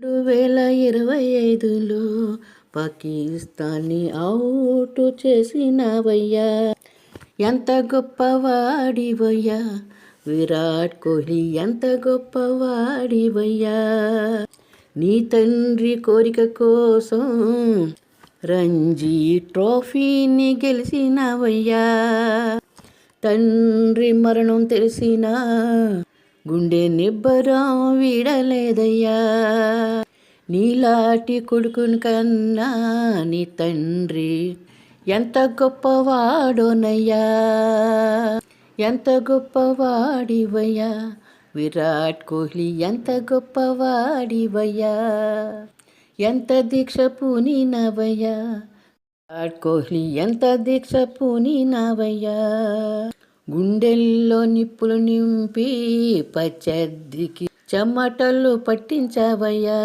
2025లో పాకిస్తాన్ని అవుట్ చేసినవయ్యా. ఎంత గొప్పవాడివయ్యా విరాట్ కోహ్లీ, ఎంత గొప్పవాడివయ్యా. నీ తండ్రి కోరిక కోసం రంజీ ట్రోఫీని గెలిచినవయ్యా. తండ్రి మరణం తెలిసినా గుండె నిబ్బరం వీడలేదయ్యా. నీలాంటి కొడుకుని కన్నా నీ తండ్రి ఎంత గొప్పవాడోనయ్యా. ఎంత గొప్పవాడివయ్యా విరాట్ కోహ్లీ, ఎంత గొప్పవాడివయ్యా. ఎంత దీక్ష పూనినవయ్యా విరాట్ కోహ్లీ, ఎంత దీక్ష పూనినవయ్యా. గుండెల్లో నిప్పులు నింపి ప్రత్యర్థికి చెమటలు పట్టించావయ్యా.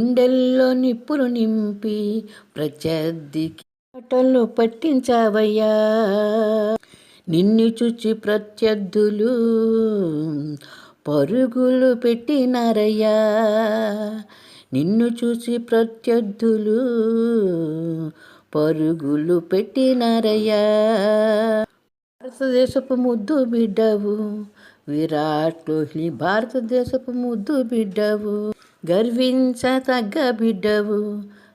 గుండెల్లో నిప్పులు నింపి ప్రత్యర్థికి చెమటలు పట్టించావయ్యా. నిన్ను చూచి ప్రత్యర్థులు పరుగులు పెట్టినారయ్యా. నిన్ను చూసి ప్రత్యర్థులు పరుగులు పెట్టినారయ్యా. భారతదేశపు ముద్దు బిడ్డవు విరాట్ కోహ్లీ, భారతదేశపు ముద్దు బిడ్డవు. గర్వించతగ్గ బిడ్డవు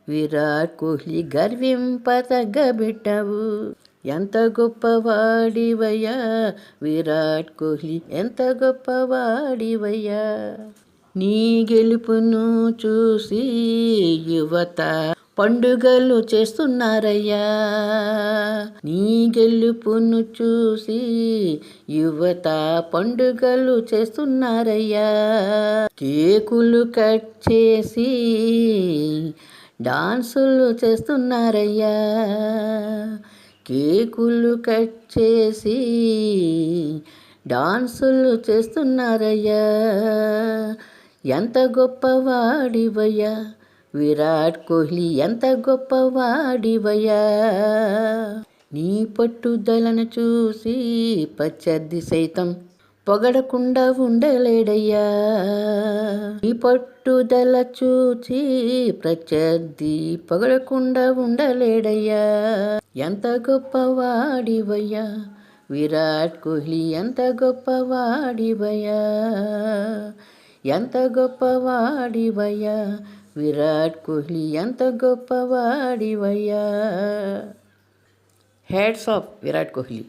విరాట్ కోహ్లీ, గర్వింపతగ్గ బిడ్డవు. ఎంత గొప్పవాడివయ్యా విరాట్ కోహ్లీ, ఎంత గొప్పవాడివయ్యా. నీ గెలుపును చూసి యువత పండుగలు చేస్తున్నారయ్యా. నీ గెలుపును చూసి యువత పండుగలు చేస్తున్నారయ్యా. కేకులు కట్ చేసి డాన్సులు చేస్తున్నారయ్యా. కేకులు కట్ చేసి డాన్సులు చేస్తున్నారయ్యా. ఎంత గొప్పవాడివయ్యా విరాట్ కోహ్లీ, ఎంత గొప్పవాడివయ్యా. నీ పట్టుదలను చూసి ప్రత్యర్థి సైతం పొగడకుండా ఉండలేడయ్యా. నీ పట్టుదల చూసి ప్రత్యర్థి పొగడకుండా ఉండలేడయ్యా. ఎంత గొప్పవాడివయ్యా విరాట్ కోహ్లీ, ఎంత గొప్పవాడివయ్యా. ఎంత గొప్పవాడివయ్యా విరాట్ కోహ్లీ, ఎంత గొప్పవాడివయ్యా. Hats off Virat Kohli.